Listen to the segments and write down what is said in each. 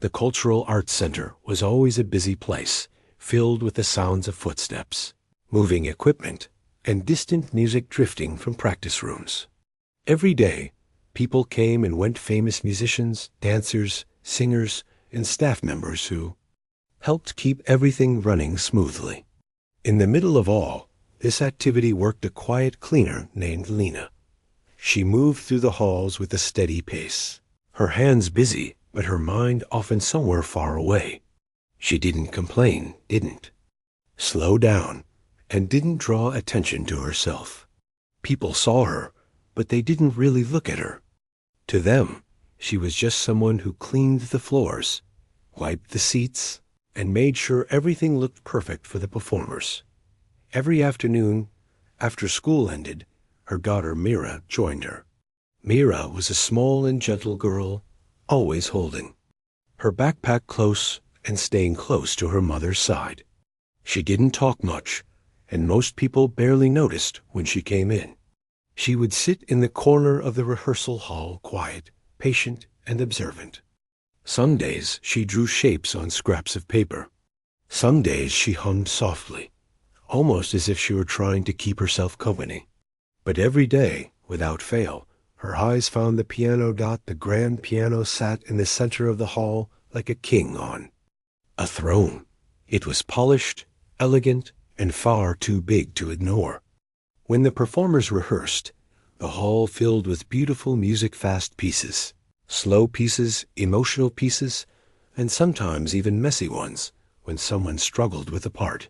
The Cultural Arts Center was always a busy place, filled with the sounds of footsteps, moving equipment, and distant music drifting from practice rooms. Every day, people came and went, famous musicians, dancers, singers, and staff members who helped keep everything running smoothly. In the middle of all this activity worked a quiet cleaner named Lena. She moved through the halls with a steady pace, her hands busy, but her mind often somewhere far away. She didn't complain, didn't slow down, and didn't draw attention to herself. People saw her, but they didn't really look at her. To them, she was just someone who cleaned the floors, wiped the seats, and made sure everything looked perfect for the performers. Every afternoon, after school ended, her daughter Mira joined her. Mira was a small and gentle girl, always holding her backpack close and staying close to her mother's side. She didn't talk much, and most people barely noticed when she came in. She would sit in the corner of the rehearsal hall, quiet, patient, and observant. Some days she drew shapes on scraps of paper. Some days she hummed softly, almost as if she were trying to keep herself company. But every day, without fail, her eyes found the piano. The grand piano sat in the center of the hall like a king on a throne. It was polished, elegant, and far too big to ignore. When the performers rehearsed, the hall filled with beautiful music-fast pieces, slow pieces, emotional pieces, and sometimes even messy ones when someone struggled with a part.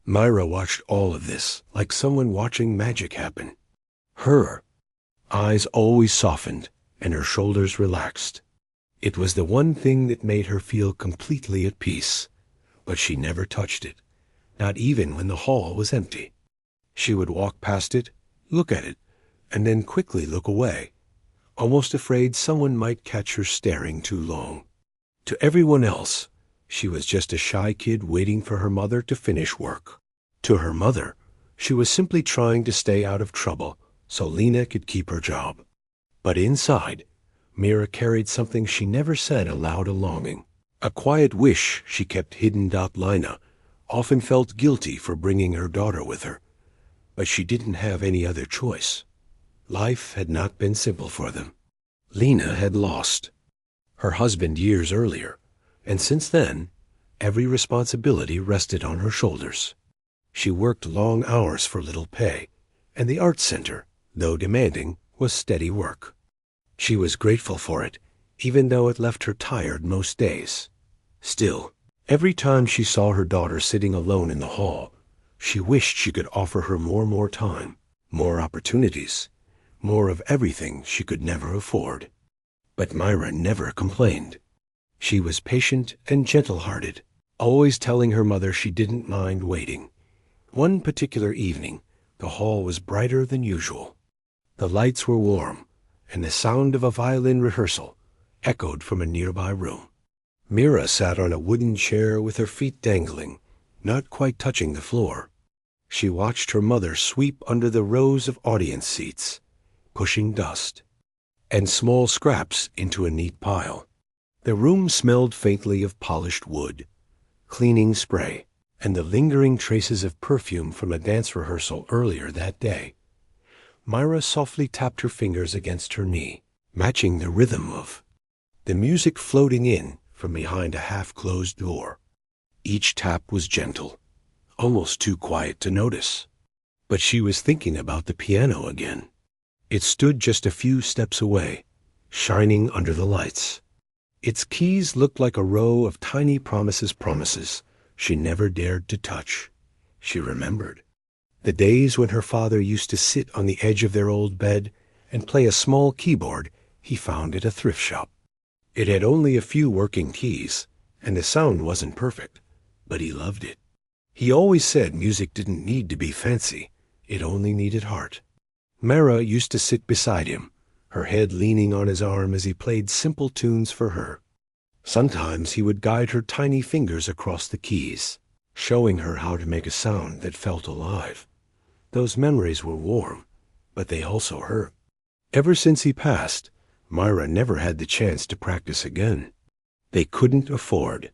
Myra watched all of this like someone watching magic happen. Her eyes always softened and her shoulders relaxed. It was the one thing that made her feel completely at peace, but she never touched it, not even when the hall was empty. She would walk past it, look at it, and then quickly look away, almost afraid someone might catch her staring too long. To everyone else, she was just a shy kid waiting for her mother to finish work. To her mother, she was simply trying to stay out of trouble so Lena could keep her job. But inside, Mira carried something she never said aloud, a longing, a quiet wish she kept hidden. Lena often felt guilty for bringing her daughter with her, but she didn't have any other choice. Life had not been simple for them. Lena had lost her husband years earlier, and since then, every responsibility rested on her shoulders. She worked long hours for little pay, and the arts center, though demanding, was steady work. She was grateful for it, even though it left her tired most days. Still, every time she saw her daughter sitting alone in the hall, she wished she could offer her more time, more opportunities, more of everything she could never afford. But Myra never complained. She was patient and gentle-hearted, always telling her mother she didn't mind waiting. One particular evening, the hall was brighter than usual. The lights were warm, and the sound of a violin rehearsal echoed from a nearby room. Mira sat on a wooden chair with her feet dangling, not quite touching the floor. She watched her mother sweep under the rows of audience seats, pushing dust and small scraps into a neat pile. The room smelled faintly of polished wood, cleaning spray, and the lingering traces of perfume from a dance rehearsal earlier that day. Myra softly tapped her fingers against her knee, matching the rhythm of the music floating in from behind a half-closed door. Each tap was gentle, almost too quiet to notice. But she was thinking about the piano again. It stood just a few steps away, shining under the lights. Its keys looked like a row of tiny promises she never dared to touch. She remembered the days when her father used to sit on the edge of their old bed and play a small keyboard he found at a thrift shop. It had only a few working keys, and the sound wasn't perfect, but he loved it. He always said music didn't need to be fancy, it only needed heart. Myra used to sit beside him, her head leaning on his arm as he played simple tunes for her. Sometimes he would guide her tiny fingers across the keys, showing her how to make a sound that felt alive. Those memories were warm, but they also hurt. Ever since he passed, Myra never had the chance to practice again. they couldn't afford.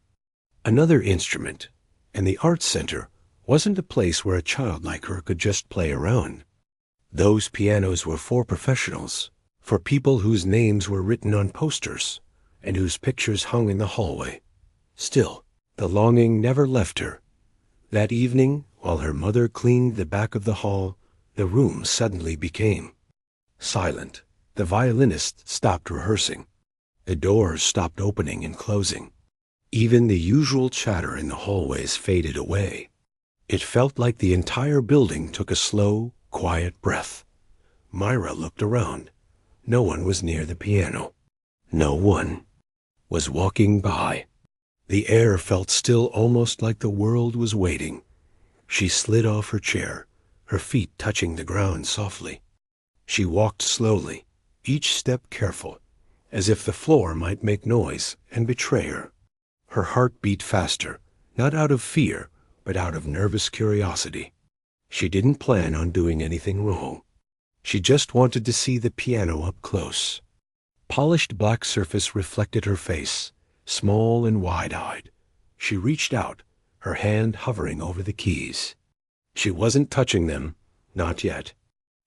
Another instrument, and the arts center wasn't a place where a child like her could just play around. Those pianos were for professionals, for people whose names were written on posters and whose pictures hung in the hallway. Still, the longing never left her. That evening, while her mother cleaned the back of the hall, the room suddenly became silent. The violinist stopped rehearsing. The doors stopped opening and closing. Even the usual chatter in the hallways faded away. It felt like the entire building took a slow, quiet breath. Myra looked around. No one was near the piano. No one was walking by. The air felt still, almost like the world was waiting. She slid off her chair, her feet touching the ground softly. She walked slowly, each step careful, as if the floor might make noise and betray her. Her heart beat faster, not out of fear, but out of nervous curiosity. She didn't plan on doing anything wrong. She just wanted to see the piano up close. Polished black surface reflected her face, small and wide-eyed. She reached out, her hand hovering over the keys. She wasn't touching them, not yet.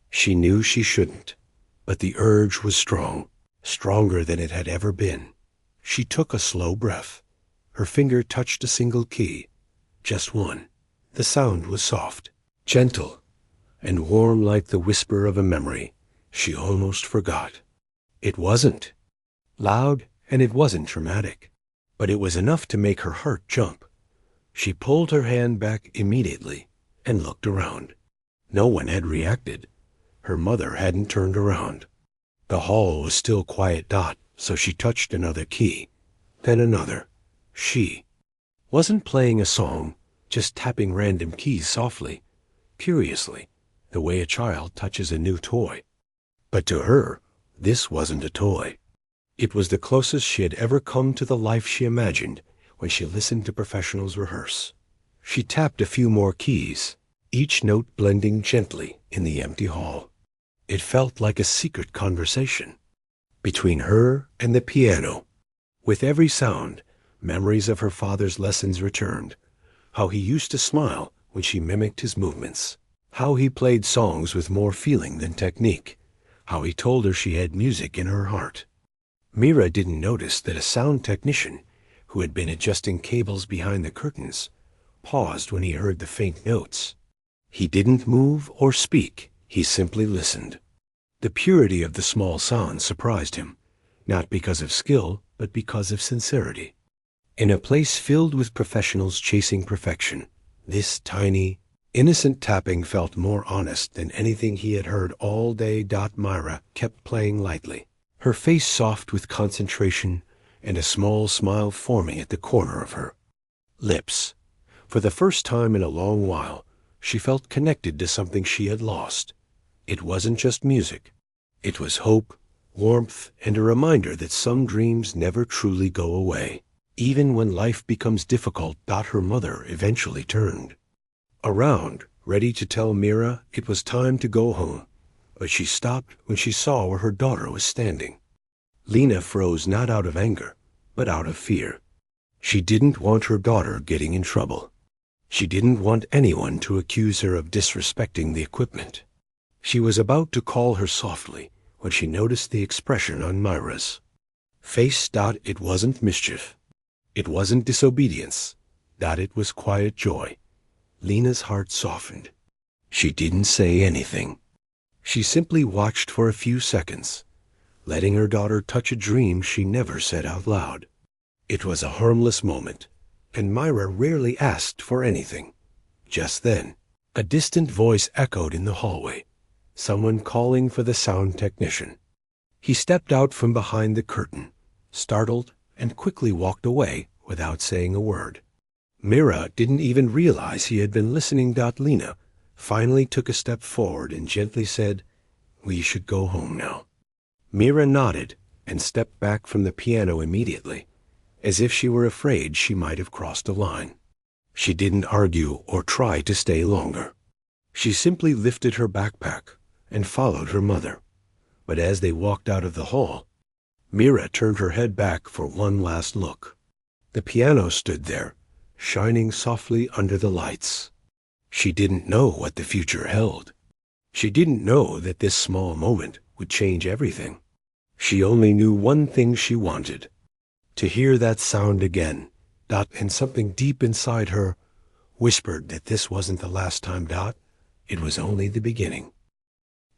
She knew she shouldn't, but the urge was strong, stronger than it had ever been. She took a slow breath. Her finger touched a single key, just one. The sound was soft, gentle, and warm like the whisper of a memory she almost forgot. It wasn't loud, and it wasn't dramatic, but it was enough to make her heart jump. She pulled her hand back immediately and looked around. No one had reacted. Her mother hadn't turned around. The hall was still quiet, so she touched another key, then another. She wasn't playing a song, just tapping random keys softly, curiously, the way a child touches a new toy. But to her, this wasn't a toy. It was the closest she had ever come to the life she imagined when she listened to professionals rehearse. She tapped a few more keys, each note blending gently in the empty hall. It felt like a secret conversation between her and the piano. With every sound, memories of her father's lessons returned. How he used to smile when she mimicked his movements. How he played songs with more feeling than technique. How he told her she had music in her heart. Mira didn't notice that a sound technician, who had been adjusting cables behind the curtains, paused when he heard the faint notes. He didn't move or speak. He simply listened. The purity of the small sound surprised him, not because of skill, but because of sincerity. In a place filled with professionals chasing perfection, this tiny, innocent tapping felt more honest than anything he had heard all day. Myra kept playing lightly, her face soft with concentration and a small smile forming at the corner of her lips. For the first time in a long while, she felt connected to something she had lost. It wasn't just music. It was hope, warmth, and a reminder that some dreams never truly go away. Even when life becomes difficult. Her mother eventually turned around, ready to tell Mira it was time to go home, but she stopped when she saw where her daughter was standing. Lena froze, not out of anger, but out of fear. She didn't want her daughter getting in trouble. She didn't want anyone to accuse her of disrespecting the equipment. She was about to call her softly when she noticed the expression on Myra's face. It wasn't mischief. It wasn't disobedience. It was quiet joy. Lena's heart softened. She didn't say anything. She simply watched for a few seconds, letting her daughter touch a dream she never said out loud. It was a harmless moment, and Myra rarely asked for anything. Just then, a distant voice echoed in the hallway, someone calling for the sound technician. He stepped out from behind the curtain, startled, and quickly walked away without saying a word. Mira didn't even realize he had been listening. Lena finally took a step forward and gently said, "We should go home now." Mira nodded and stepped back from the piano immediately, as if she were afraid she might have crossed a line. She didn't argue or try to stay longer. She simply lifted her backpack and followed her mother. But as they walked out of the hall, Mira turned her head back for one last look. The piano stood there, shining softly under the lights. She didn't know what the future held. She didn't know that this small moment would change everything. She only knew one thing she wanted: to hear that sound again. And something deep inside her whispered that this wasn't the last time. It was only the beginning.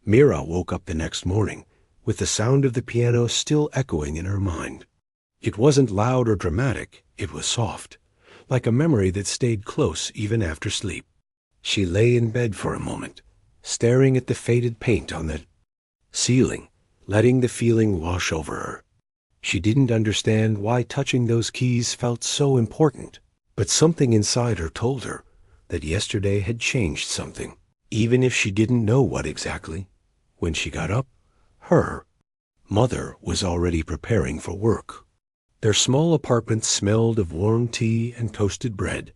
Mira woke up the next morning with the sound of the piano still echoing in her mind. It wasn't loud or dramatic, it was soft, like a memory that stayed close even after sleep. She lay in bed for a moment, staring at the faded paint on the ceiling, letting the feeling wash over her. She didn't understand why touching those keys felt so important, but something inside her told her that yesterday had changed something, even if she didn't know what exactly. When she got up, her mother was already preparing for work. Their small apartment smelled of warm tea and toasted bread.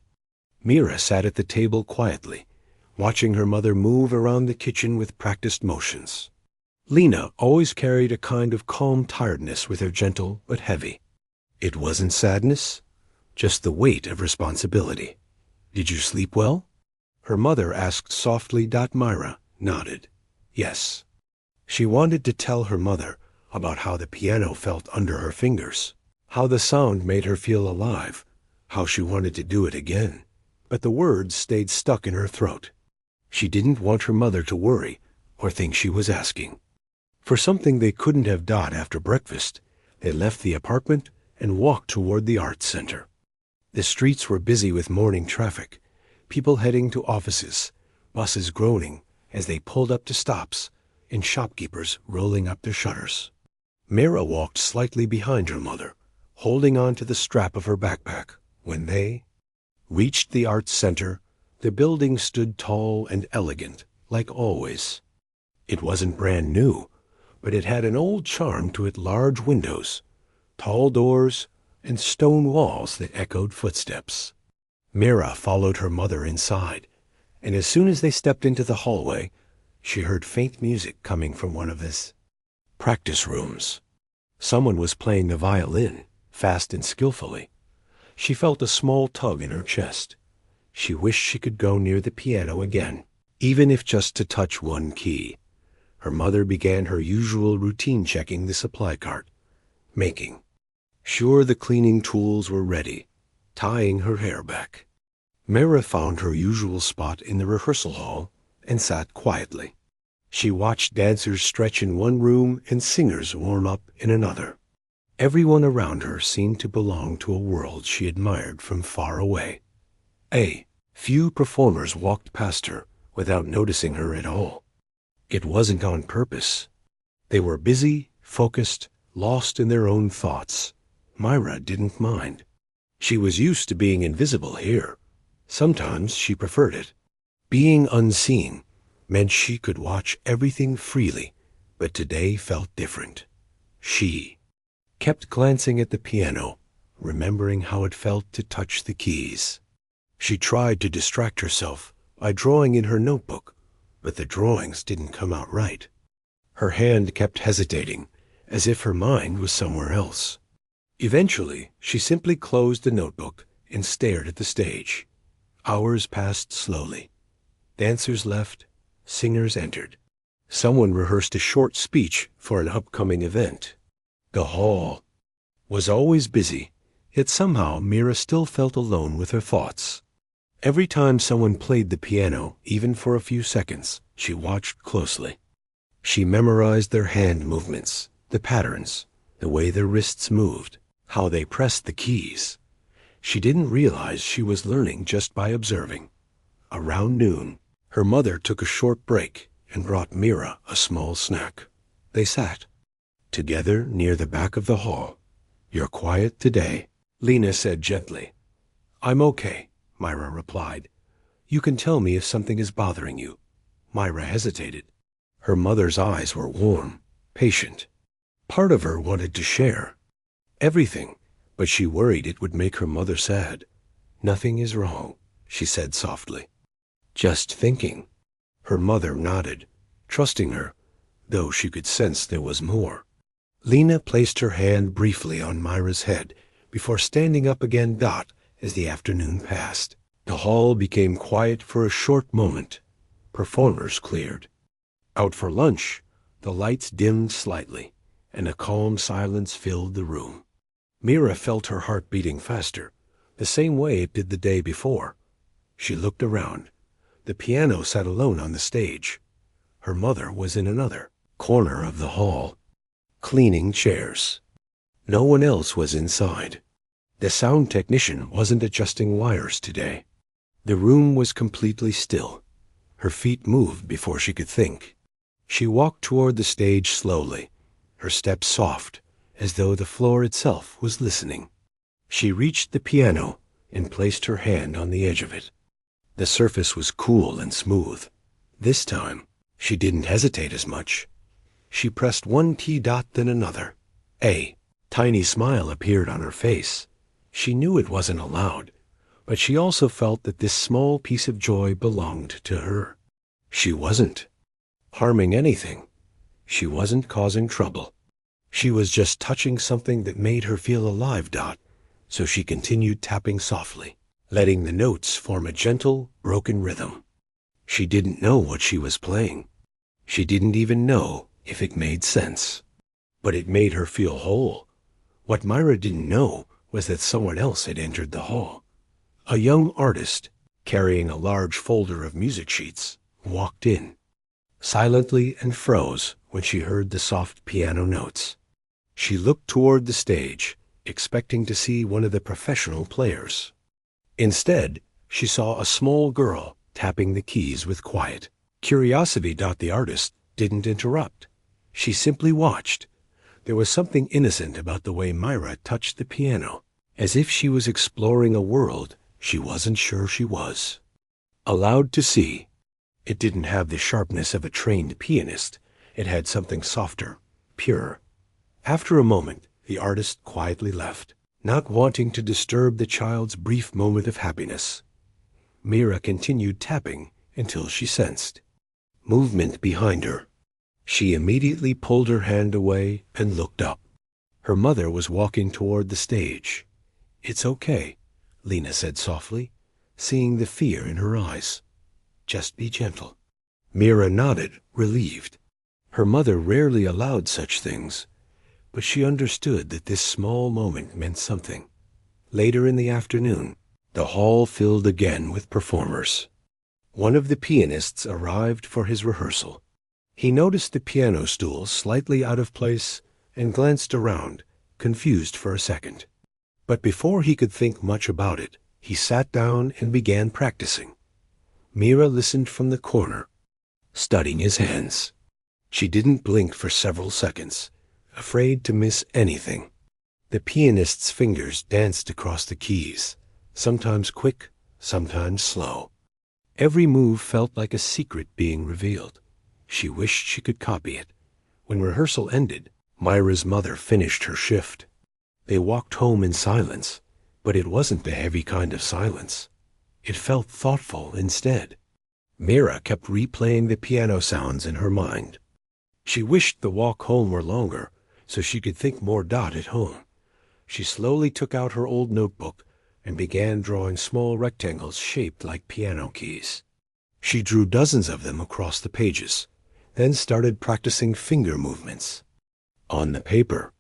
Mira sat at the table quietly, watching her mother move around the kitchen with practiced motions. Lena always carried a kind of calm tiredness with her, gentle but heavy. It wasn't sadness, just the weight of responsibility. "Did you sleep well?" her mother asked softly. Mira nodded. Yes. She wanted to tell her mother about how the piano felt under her fingers, how the sound made her feel alive, how she wanted to do it again. But the words stayed stuck in her throat. She didn't want her mother to worry or think she was asking for something they couldn't have done. After breakfast, they left the apartment and walked toward the arts center. The streets were busy with morning traffic, people heading to offices, buses groaning as they pulled up to stops, and shopkeepers rolling up their shutters. Mira walked slightly behind her mother, holding on to the strap of her backpack. When they reached the arts center, the building stood tall and elegant, like always. It wasn't brand new, but it had an old charm to it: large windows, tall doors, and stone walls that echoed footsteps. Mira followed her mother inside, and as soon as they stepped into the hallway, she heard faint music coming from one of his practice rooms. Someone was playing the violin, fast and skillfully. She felt a small tug in her chest. She wished she could go near the piano again, even if just to touch one key. Her mother began her usual routine, checking the supply cart, making sure the cleaning tools were ready, tying her hair back. Mira found her usual spot in the rehearsal hall and sat quietly. She watched dancers stretch in one room and singers warm up in another. Everyone around her seemed to belong to a world she admired from far away. A few performers walked past her without noticing her at all. It wasn't on purpose. They were busy, focused, lost in their own thoughts. Mira didn't mind. She was used to being invisible here. Sometimes she preferred it. Being unseen meant she could watch everything freely, but today felt different. She kept glancing at the piano, remembering how it felt to touch the keys. She tried to distract herself by drawing in her notebook, but the drawings didn't come out right. Her hand kept hesitating, as if her mind was somewhere else. Eventually, she simply closed the notebook and stared at the stage. Hours passed slowly. Dancers left, singers entered. Someone rehearsed a short speech for an upcoming event. The hall was always busy, yet somehow Mira still felt alone with her thoughts. Every time someone played the piano, even for a few seconds, she watched closely. She memorized their hand movements, the patterns, the way their wrists moved, how they pressed the keys. She didn't realize she was learning just by observing. Around noon, her mother took a short break and brought Mira a small snack. They sat together near the back of the hall. "You're quiet today," Lena said gently. "I'm okay," Mira replied. "You can tell me if something is bothering you." Mira hesitated. Her mother's eyes were warm, patient. Part of her wanted to share everything, but she worried it would make her mother sad. "Nothing is wrong," she said softly. "Just thinking." Her mother nodded, trusting her, though she could sense there was more. Lena placed her hand briefly on Myra's head before standing up again. As the afternoon passed, the hall became quiet for a short moment. Performers cleared. Out for lunch, the lights dimmed slightly, and a calm silence filled the room. Mira felt her heart beating faster, the same way it did the day before. She looked around. The piano sat alone on the stage. Her mother was in another corner of the hall, cleaning chairs. No one else was inside. The sound technician wasn't adjusting wires today. The room was completely still. Her feet moved before she could think. She walked toward the stage slowly, her steps soft, as though the floor itself was listening. She reached the piano and placed her hand on the edge of it. The surface was cool and smooth. This time, she didn't hesitate as much. She pressed one T dot then another. A tiny smile appeared on her face. She knew it wasn't allowed, but she also felt that this small piece of joy belonged to her. She wasn't harming anything. She wasn't causing trouble. She was just touching something that made her feel alive. So she continued tapping softly, letting the notes form a gentle, broken rhythm. She didn't know what she was playing. She didn't even know if it made sense. But it made her feel whole. What Myra didn't know was that someone else had entered the hall. A young artist, carrying a large folder of music sheets, walked in, silently, and froze when she heard the soft piano notes. She looked toward the stage, expecting to see one of the professional players. Instead, she saw a small girl tapping the keys with quiet curiosity. The artist didn't interrupt. She simply watched. There was something innocent about the way Myra touched the piano, as if she was exploring a world she wasn't sure she was allowed to see. It didn't have the sharpness of a trained pianist. It had something softer, purer. After a moment, the artist quietly left, not wanting to disturb the child's brief moment of happiness. Mira continued tapping until she sensed movement behind her. She immediately pulled her hand away and looked up. Her mother was walking toward the stage. "It's okay," Lena said softly, seeing the fear in her eyes. "Just be gentle." Mira nodded, relieved. Her mother rarely allowed such things, but she understood that this small moment meant something. Later in the afternoon, the hall filled again with performers. One of the pianists arrived for his rehearsal. He noticed the piano stool slightly out of place and glanced around, confused for a second. But before he could think much about it, he sat down and began practicing. Mira listened from the corner, studying his hands. She didn't blink for several seconds, afraid to miss anything. The pianist's fingers danced across the keys, sometimes quick, sometimes slow. Every move felt like a secret being revealed. She wished she could copy it. When rehearsal ended, Myra's mother finished her shift. They walked home in silence, but it wasn't the heavy kind of silence. It felt thoughtful instead. Mira kept replaying the piano sounds in her mind. She wished the walk home were longer, so she could think more. At home, she slowly took out her old notebook and began drawing small rectangles shaped like piano keys. She drew dozens of them across the pages, then started practicing finger movements on the paper.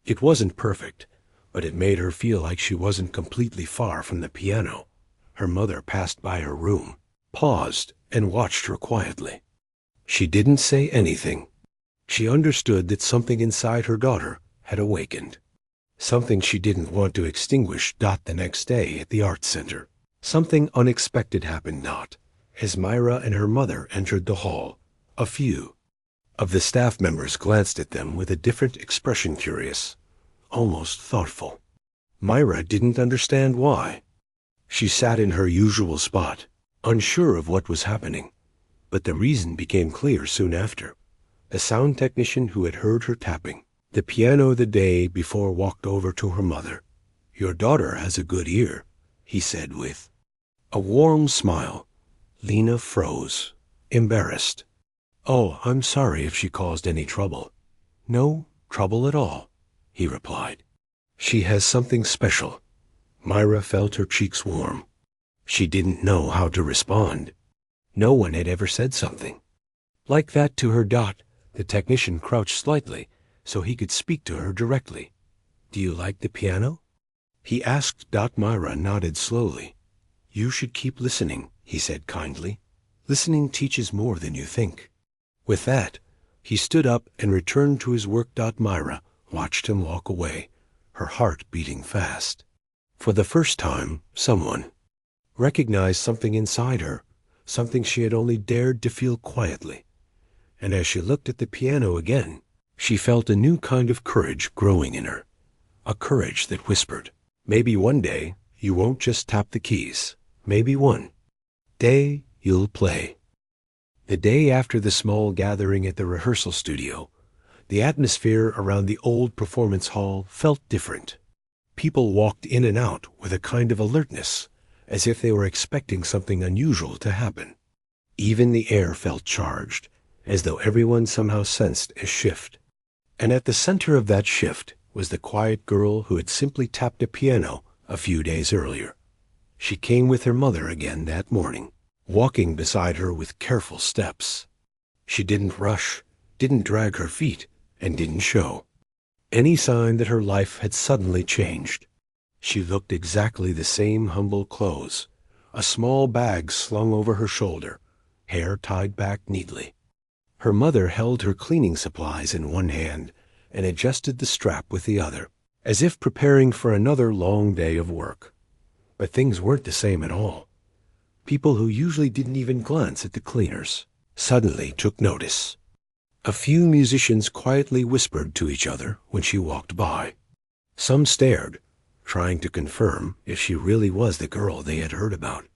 It wasn't perfect, but it made her feel like she wasn't completely far from the piano. Her mother passed by her room, paused, and watched her quietly. She didn't say anything. She understood that something inside her daughter had awakened, something she didn't want to extinguish. The next day at the art center, something unexpected happened. As Myra and her mother entered the hall, a few of the staff members glanced at them with a different expression, curious, almost thoughtful. Myra didn't understand why. She sat in her usual spot, unsure of what was happening, but the reason became clear soon after. The sound technician who had heard her tapping the piano the day before walked over to her mother. "Your daughter has a good ear," he said with a warm smile. Lena froze, embarrassed. "Oh, I'm sorry if she caused any trouble." "No trouble at all," he replied. She has something special. Myra felt her cheeks warm. She didn't know how to respond. No one had ever said something like that to her. The technician crouched slightly so he could speak to her directly. "Do you like the piano?" he asked. Myra nodded slowly. "You should keep listening," he said kindly. "Listening teaches more than you think." With that, he stood up and returned to his work. Myra watched him walk away, her heart beating fast. For the first time, someone recognized something inside her, something she had only dared to feel quietly. And as she looked at the piano again, she felt a new kind of courage growing in her, a courage that whispered, "Maybe one day you won't just tap the keys. Maybe one day you'll play." The day after the small gathering at the rehearsal studio, the atmosphere around the old performance hall felt different. People walked in and out with a kind of alertness, as if they were expecting something unusual to happen. Even the air felt charged, as though everyone somehow sensed a shift. And at the center of that shift was the quiet girl who had simply tapped a piano a few days earlier. She came with her mother again that morning, walking beside her with careful steps. She didn't rush, didn't drag her feet, and didn't show any sign that her life had suddenly changed. She looked exactly the same: humble clothes, a small bag slung over her shoulder, hair tied back neatly. Her mother held her cleaning supplies in one hand and adjusted the strap with the other, as if preparing for another long day of work. But things weren't the same at all. People who usually didn't even glance at the cleaners suddenly took notice. A few musicians quietly whispered to each other when she walked by. Some stared, trying to confirm if she really was the girl they had heard about.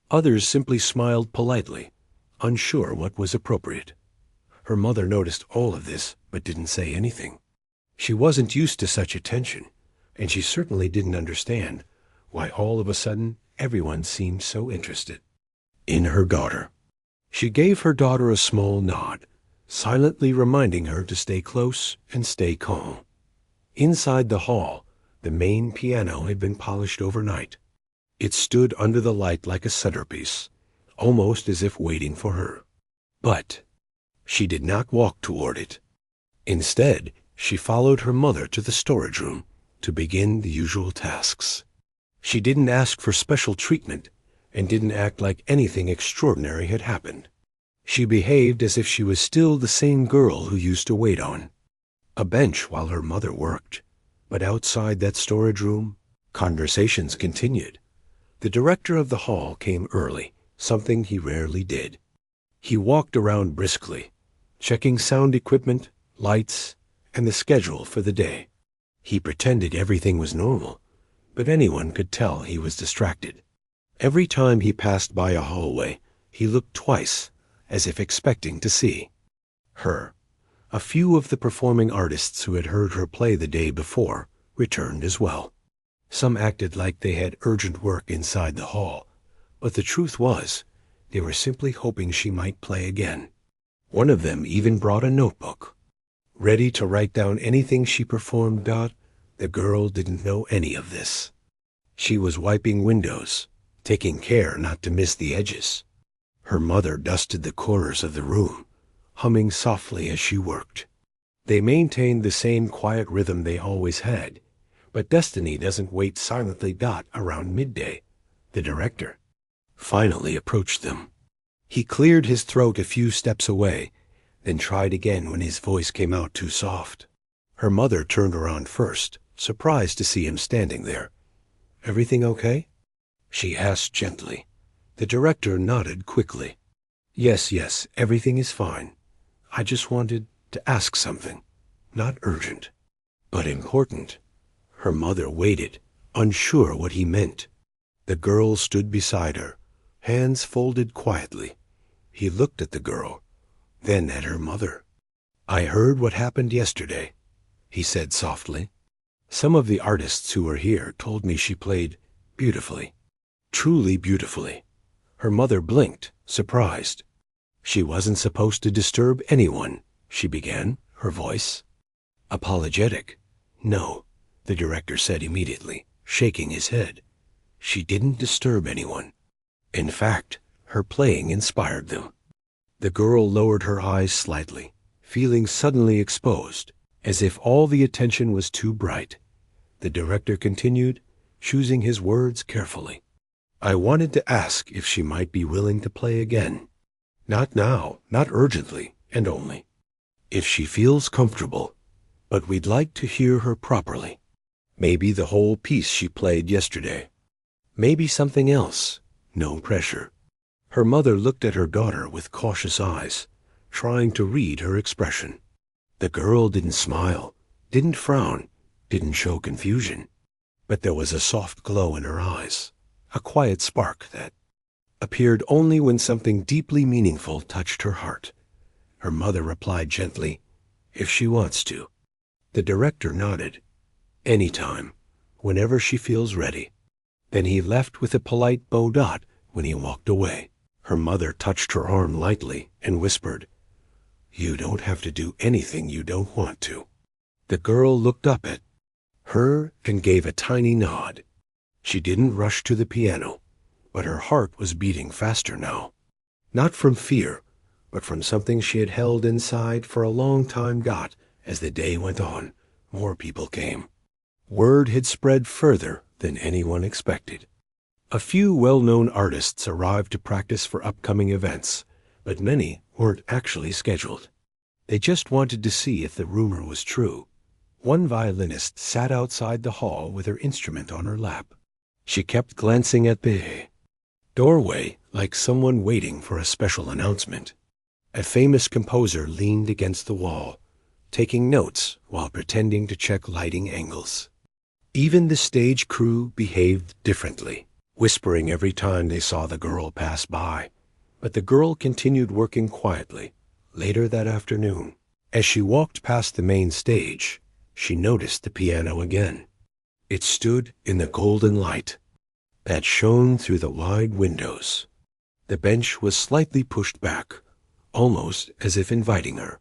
Others simply smiled politely, unsure what was appropriate. Her mother noticed all of this, but didn't say anything. She wasn't used to such attention, and she certainly didn't understand why all of a sudden everyone seemed so interested in her daughter. She gave her daughter a small nod, silently reminding her to stay close and stay calm. Inside the hall, the main piano had been polished overnight. It stood under the light like a centerpiece, almost as if waiting for her. But she did not walk toward it. Instead, she followed her mother to the storage room to begin the usual tasks. She didn't ask for special treatment and didn't act like anything extraordinary had happened. She behaved as if she was still the same girl who used to wait on a bench while her mother worked. But outside that storage room, conversations continued. The director of the hall came early, something he rarely did. He walked around briskly, checking sound equipment, lights, and the schedule for the day. He pretended everything was normal, but anyone could tell he was distracted. Every time he passed by a hallway, he looked twice, as if expecting to see her. A few of the performing artists who had heard her play the day before returned as well. Some acted like they had urgent work inside the hall, but the truth was, they were simply hoping she might play again. One of them even brought a notebook, ready to write down anything she performed. The girl didn't know any of this. She was wiping windows, taking care not to miss the edges. Her mother dusted the corners of the room, humming softly as she worked. They maintained the same quiet rhythm they always had, but destiny doesn't wait silently. Around midday, the director finally approached them. He cleared his throat a few steps away, then tried again when his voice came out too soft. Her mother turned around first, surprised to see him standing there. "Everything okay?" she asked gently. The director nodded quickly. Yes, everything is fine. I just wanted to ask something. Not urgent, but important." Her mother waited, unsure what he meant. The girl stood beside her, hands folded quietly. He looked at the girl, then at her mother. "I heard what happened yesterday," he said softly. "Some of the artists who were here told me she played beautifully, truly beautifully." Her mother blinked, surprised. "She wasn't supposed to disturb anyone," she began, her voice apologetic. "No, the director said immediately, shaking his head. She didn't disturb anyone. In fact, her playing inspired them. The girl lowered her eyes slightly, feeling suddenly exposed, as if all the attention was too bright. The director continued, choosing his words carefully. I wanted to ask if she might be willing to play again. Not now, not urgently, and only if she feels comfortable, but we'd like to hear her properly. Maybe the whole piece she played yesterday. Maybe something else. No pressure. Her mother looked at her daughter with cautious eyes, trying to read her expression. The girl didn't smile, didn't frown, didn't show confusion, but there was a soft glow in her eyes, a quiet spark that appeared only when something deeply meaningful touched her heart. Her mother replied gently, if she wants to. The director nodded. Anytime, whenever she feels ready. Then he left with a polite bow dot when he walked away. Her mother touched her arm lightly and whispered, you don't have to do anything you don't want to. The girl looked up at her and gave a tiny nod. She didn't rush to the piano, but her heart was beating faster now. Not from fear, but from something she had held inside for a long time. As the day went on, more people came. Word had spread further than anyone expected. A few well-known artists arrived to practice for upcoming events, but many weren't actually scheduled. They just wanted to see if the rumor was true. One violinist sat outside the hall with her instrument on her lap. She kept glancing at the doorway like someone waiting for a special announcement. A famous composer leaned against the wall, taking notes while pretending to check lighting angles. Even the stage crew behaved differently, whispering every time they saw the girl pass by. But the girl continued working quietly. Later that afternoon, as she walked past the main stage, she noticed the piano again. It stood in the golden light that shone through the wide windows. The bench was slightly pushed back, almost as if inviting her.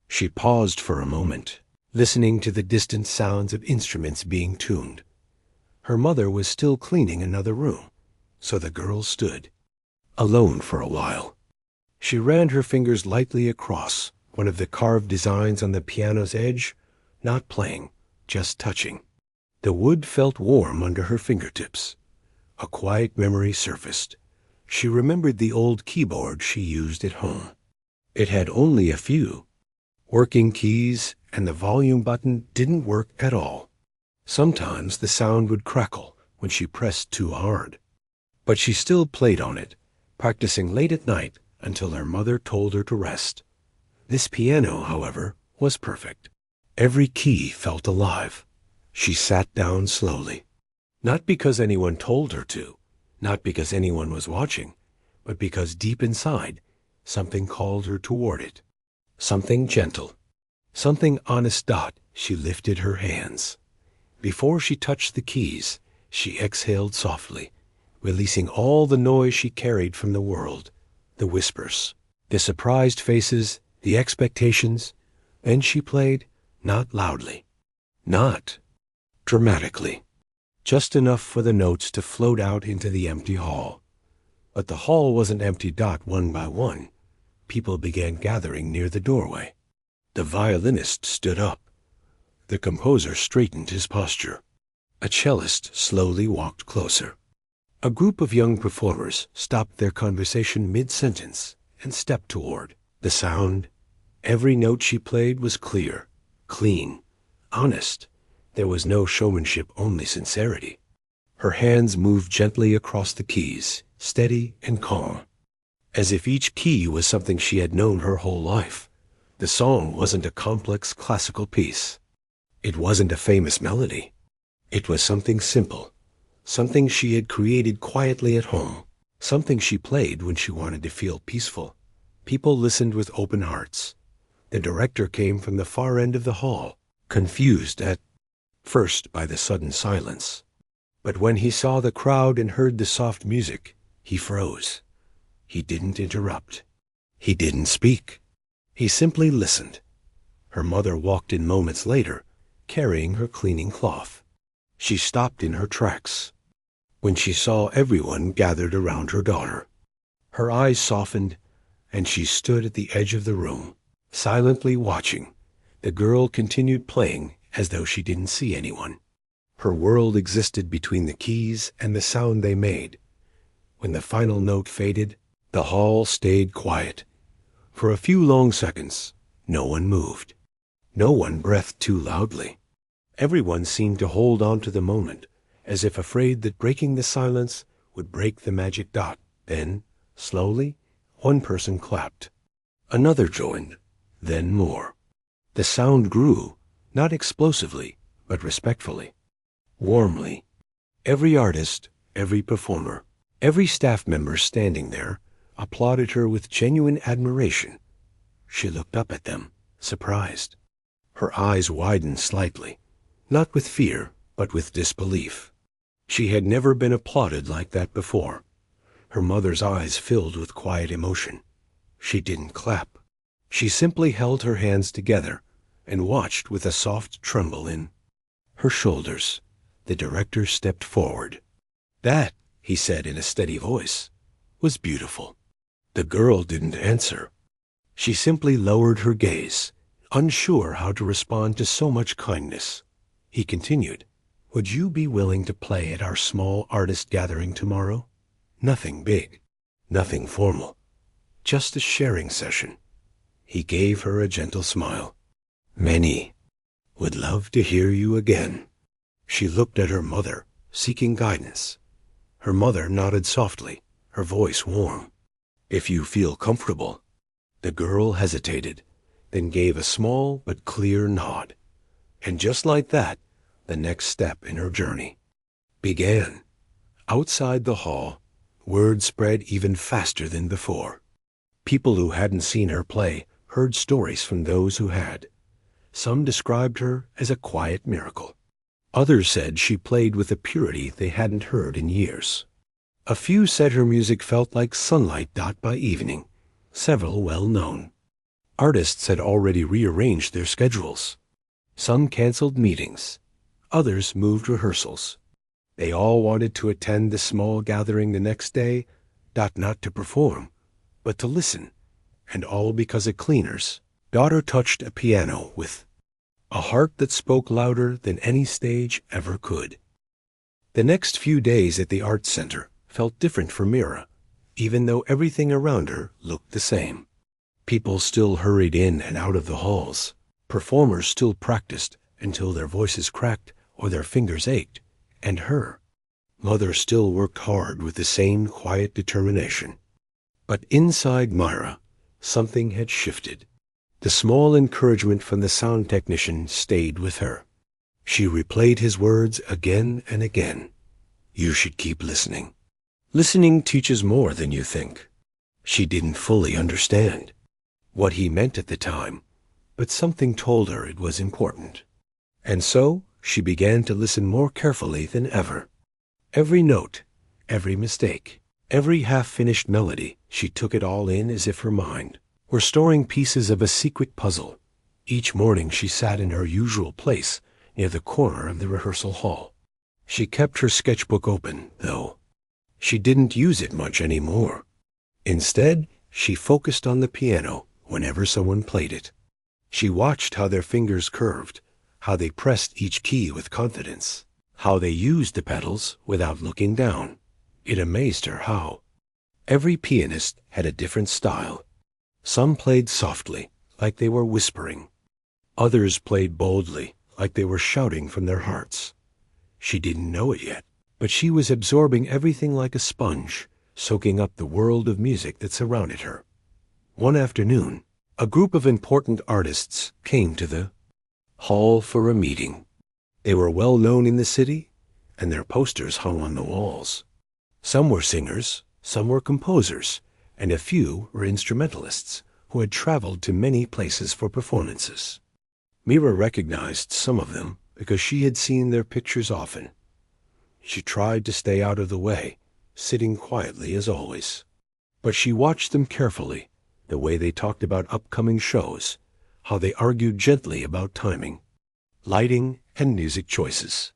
She paused for a moment, listening to the distant sounds of instruments being tuned. Her mother was still cleaning another room, so the girl stood, alone for a while. She ran her fingers lightly across one of the carved designs on the piano's edge, not playing, just touching. The wood felt warm under her fingertips. A quiet memory surfaced. She remembered the old keyboard she used at home. It had only a few working keys, and the volume button didn't work at all. Sometimes the sound would crackle when she pressed too hard. But she still played on it, practicing late at night until her mother told her to rest. This piano, however, was perfect. Every key felt alive. She sat down slowly. Not because anyone told her to, not because anyone was watching, but because deep inside, something called her toward it. Something gentle. Something honest. She lifted her hands. Before she touched the keys, she exhaled softly, releasing all the noise she carried from the world, the whispers, the surprised faces, the expectations. Then she played, not loudly, not dramatically, just enough for the notes to float out into the empty hall. But the hall wasn't empty. One by one, people began gathering near the doorway. The violinist stood up. The composer straightened his posture. A cellist slowly walked closer. A group of young performers stopped their conversation mid-sentence and stepped toward the sound. Every note she played was clear, clean, honest. There was no showmanship, only sincerity. Her hands moved gently across the keys, steady and calm, as if each key was something she had known her whole life. The song wasn't a complex classical piece. It wasn't a famous melody. It was something simple, something she had created quietly at home, something she played when she wanted to feel peaceful. People listened with open hearts. The director came from the far end of the hall, confused at first by the sudden silence. But when he saw the crowd and heard the soft music, he froze. He didn't interrupt. He didn't speak. He simply listened. Her mother walked in moments later, carrying her cleaning cloth. She stopped in her tracks when she saw everyone gathered around her daughter. Her eyes softened, and she stood at the edge of the room, silently watching. The girl continued playing as though she didn't see anyone. Her world existed between the keys and the sound they made. When the final note faded, the hall stayed quiet. For a few long seconds, no one moved. No one breathed too loudly. Everyone seemed to hold on to the moment, as if afraid that breaking the silence would break the magic dot. Then, slowly, one person clapped. Another joined, then more. The sound grew, not explosively, but respectfully, warmly. Every artist, every performer, every staff member standing there applauded her with genuine admiration. She looked up at them, surprised. Her eyes widened slightly, not with fear, but with disbelief. She had never been applauded like that before. Her mother's eyes filled with quiet emotion. She didn't clap. She simply held her hands together and watched with a soft tremble in her shoulders. The director stepped forward. "That," he said in a steady voice, "was beautiful." The girl didn't answer. She simply lowered her gaze, unsure how to respond to so much kindness. He continued, "Would you be willing to play at our small artist gathering tomorrow? Nothing big, nothing formal, just a sharing session." He gave her a gentle smile. "Many would love to hear you again." She looked at her mother, seeking guidance. Her mother nodded softly, her voice warm. "If you feel comfortable." The girl hesitated, then gave a small but clear nod. And just like that, the next step in her journey began. Outside the hall, word spread even faster than before. People who hadn't seen her play heard stories from those who had. Some described her as a quiet miracle. Others said she played with a purity they hadn't heard in years. A few said her music felt like sunlight dot by evening, several well-known. Artists had already rearranged their schedules. Some canceled meetings. Others moved rehearsals. They all wanted to attend the small gathering the next day, not to perform, but to listen. And all because a cleaner's daughter touched a piano with a heart that spoke louder than any stage ever could. The next few days at the Arts Center felt different for Mira, even though everything around her looked the same. People still hurried in and out of the halls. Performers still practiced until their voices cracked or their fingers ached. And her mother still worked hard with the same quiet determination. But inside Myra, something had shifted. The small encouragement from the sound technician stayed with her. She replayed his words again and again. "You should keep listening. Listening teaches more than you think." She didn't fully understand what he meant at the time, but something told her it was important. And so she began to listen more carefully than ever. Every note, every mistake, every half-finished melody, she took it all in as if her mind were storing pieces of a secret puzzle. Each morning she sat in her usual place near the corner of the rehearsal hall. She kept her sketchbook open, though. She didn't use it much anymore. Instead, she focused on the piano whenever someone played it. She watched how their fingers curved, how they pressed each key with confidence, how they used the pedals without looking down. It amazed her how every pianist had a different style. Some played softly, like they were whispering. Others played boldly, like they were shouting from their hearts. She didn't know it yet, but she was absorbing everything like a sponge, soaking up the world of music that surrounded her. One afternoon, a group of important artists came to the hall for a meeting. They were well known in the city, and their posters hung on the walls. Some were singers, some were composers, and a few were instrumentalists who had traveled to many places for performances. Mira recognized some of them because she had seen their pictures often. She tried to stay out of the way, sitting quietly as always. But she watched them carefully, the way they talked about upcoming shows, how they argued gently about timing, lighting, and music choices.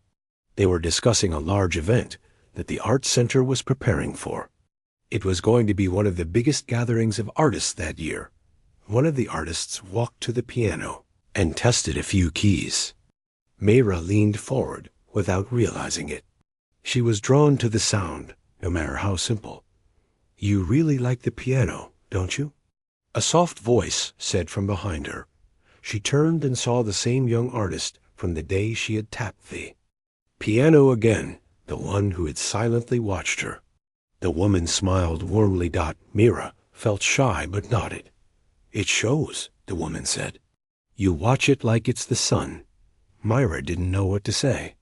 They were discussing a large event that the art center was preparing for. It was going to be one of the biggest gatherings of artists that year. One of the artists walked to the piano and tested a few keys. Mayra leaned forward without realizing it. She was drawn to the sound, no matter how simple. "You really like the piano, don't you?" A soft voice said from behind her. She turned and saw the same young artist from the day she had tapped the piano again, the one who had silently watched her. The woman smiled warmly. Mayra felt shy but nodded. "It shows," the woman said. "You watch it like it's the sun." Mayra didn't know what to say.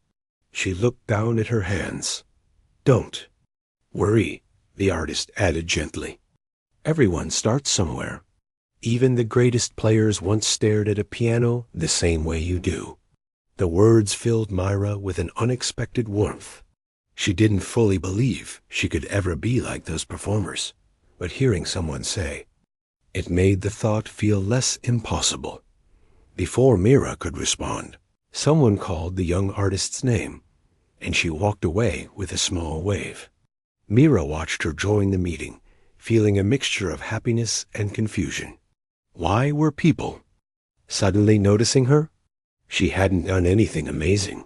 She looked down at her hands. "Don't worry," the artist added gently. "Everyone starts somewhere. Even the greatest players once stared at a piano the same way you do." The words filled Mayra with an unexpected warmth. She didn't fully believe she could ever be like those performers, but hearing someone say it made the thought feel less impossible. Before Mayra could respond, someone called the young artist's name, and she walked away with a small wave. Mayra watched her join the meeting, feeling a mixture of happiness and confusion. Why were people suddenly noticing her? She hadn't done anything amazing.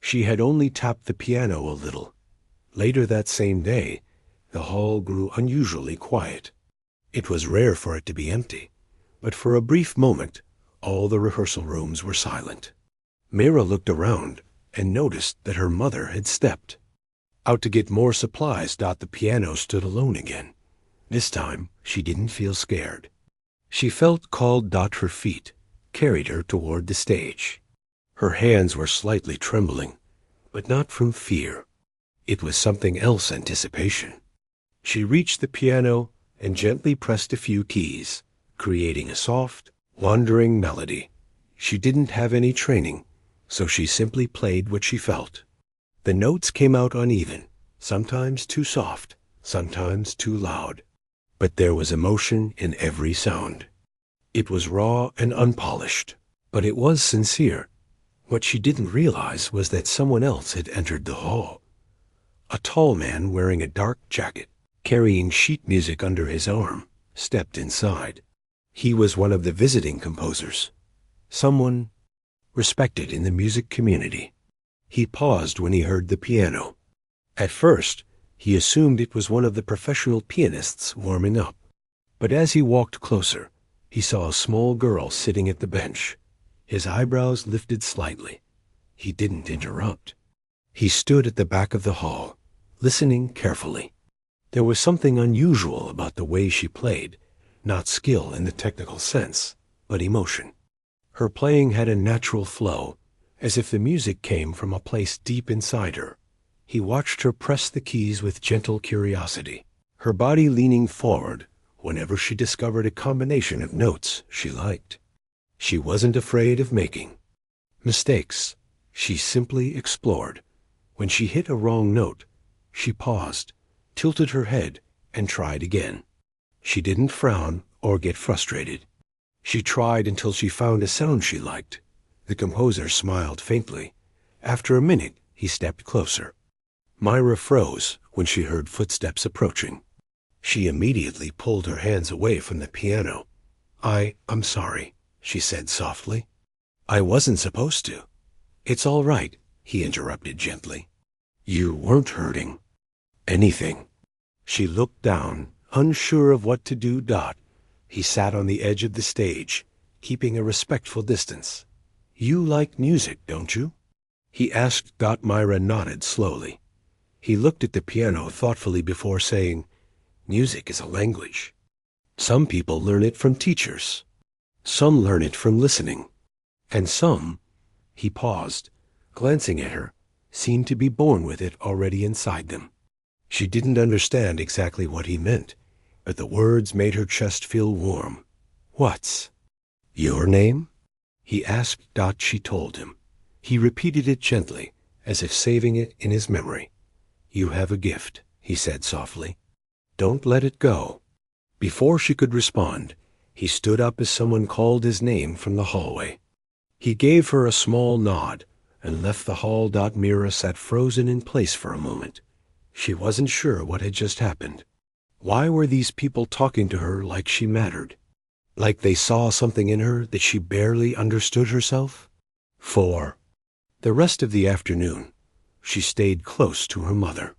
She had only tapped the piano a little. Later that same day, the hall grew unusually quiet. It was rare for it to be empty, but for a brief moment, all the rehearsal rooms were silent. Mayra looked around and noticed that her mother had stepped out to get more supplies. The piano stood alone again. This time, she didn't feel scared. She felt called. Her feet carried her toward the stage. Her hands were slightly trembling, but not from fear. It was something else, anticipation. She reached the piano and gently pressed a few keys, creating a soft, wandering melody. She didn't have any training, so she simply played what she felt. The notes came out uneven, sometimes too soft, sometimes too loud. But there was emotion in every sound. It was raw and unpolished, but it was sincere. What she didn't realize was that someone else had entered the hall. A tall man wearing a dark jacket, carrying sheet music under his arm, stepped inside. He was one of the visiting composers, someone respected in the music community. He paused when he heard the piano. At first, he assumed it was one of the professional pianists warming up. But as he walked closer, he saw a small girl sitting at the bench. His eyebrows lifted slightly. He didn't interrupt. He stood at the back of the hall, listening carefully. There was something unusual about the way she played, not skill in the technical sense, but emotion. Her playing had a natural flow, as if the music came from a place deep inside her. He watched her press the keys with gentle curiosity, her body leaning forward whenever she discovered a combination of notes she liked. She wasn't afraid of making mistakes. She simply explored. When she hit a wrong note, she paused, tilted her head, and tried again. She didn't frown or get frustrated. She tried until she found a sound she liked. The composer smiled faintly. After a minute, he stepped closer. Mayra froze when she heard footsteps approaching. She immediately pulled her hands away from the piano. I'm sorry," she said softly. "I wasn't supposed to." "It's all right," he interrupted gently. "You weren't hurting anything." She looked down, unsure of what to do. He sat on the edge of the stage, keeping a respectful distance. "You like music, don't you?" he asked. Mayra nodded slowly. He looked at the piano thoughtfully before saying, "Music is a language. Some people learn it from teachers. Some learn it from listening. And some," he paused, glancing at her, "seem to be born with it already inside them." She didn't understand exactly what he meant, but the words made her chest feel warm. "What's your name?" he asked. She told him. He repeated it gently, as if saving it in his memory. "You have a gift," he said softly. "Don't let it go." Before she could respond, he stood up as someone called his name from the hallway. He gave her a small nod, and left the hall. Mira sat frozen in place for a moment. She wasn't sure what had just happened. Why were these people talking to her like she mattered? Like they saw something in her that she barely understood herself? 4. The rest of the afternoon, she stayed close to her mother.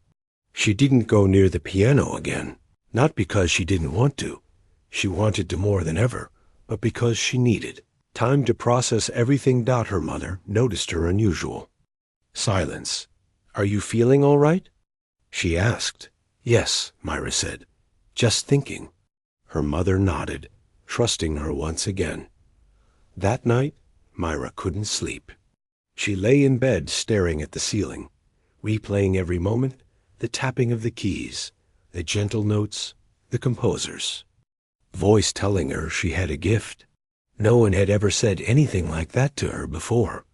She didn't go near the piano again, not because she didn't want to. She wanted to more than ever, but because she needed time to process everything. Her mother noticed her unusual silence. "Are you feeling all right?" she asked. "Yes," Myra said. "Just thinking." Her mother nodded, trusting her once again. That night, Myra couldn't sleep. She lay in bed staring at the ceiling, replaying every moment, the tapping of the keys, the gentle notes, the composer's voice telling her she had a gift. No one had ever said anything like that to her before.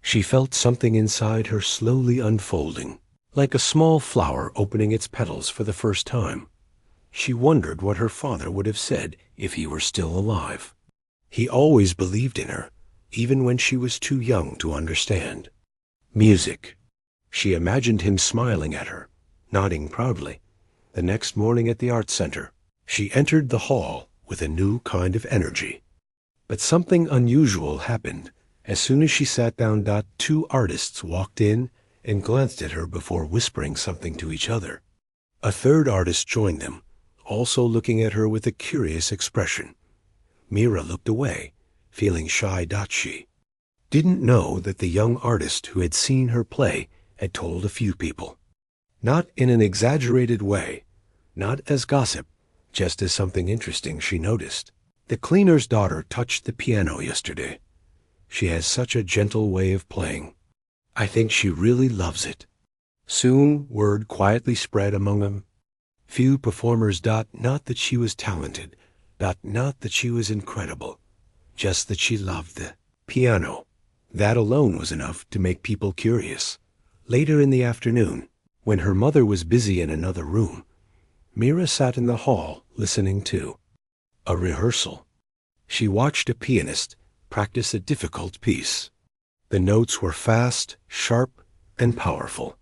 She felt something inside her slowly unfolding, like a small flower opening its petals for the first time. She wondered what her father would have said if he were still alive. He always believed in her, even when she was too young to understand. Music. She imagined him smiling at her, nodding proudly. The next morning at the art center, she entered the hall with a new kind of energy. But something unusual happened. As soon as she sat down, 2 artists walked in and glanced at her before whispering something to each other. A third artist joined them, also looking at her with a curious expression. Mira looked away, feeling shy. She didn't know that the young artist who had seen her play had told a few people. Not in an exaggerated way, not as gossip, just as something interesting she noticed. The cleaner's daughter touched the piano yesterday. She has such a gentle way of playing. I think she really loves it. Soon word quietly spread among them. Few performers. Not that she was talented, not that she was incredible, just that she loved the piano. That alone was enough to make people curious. Later in the afternoon, when her mother was busy in another room, Mira sat in the hall listening to a rehearsal. She watched a pianist practice a difficult piece. The notes were fast, sharp, and powerful.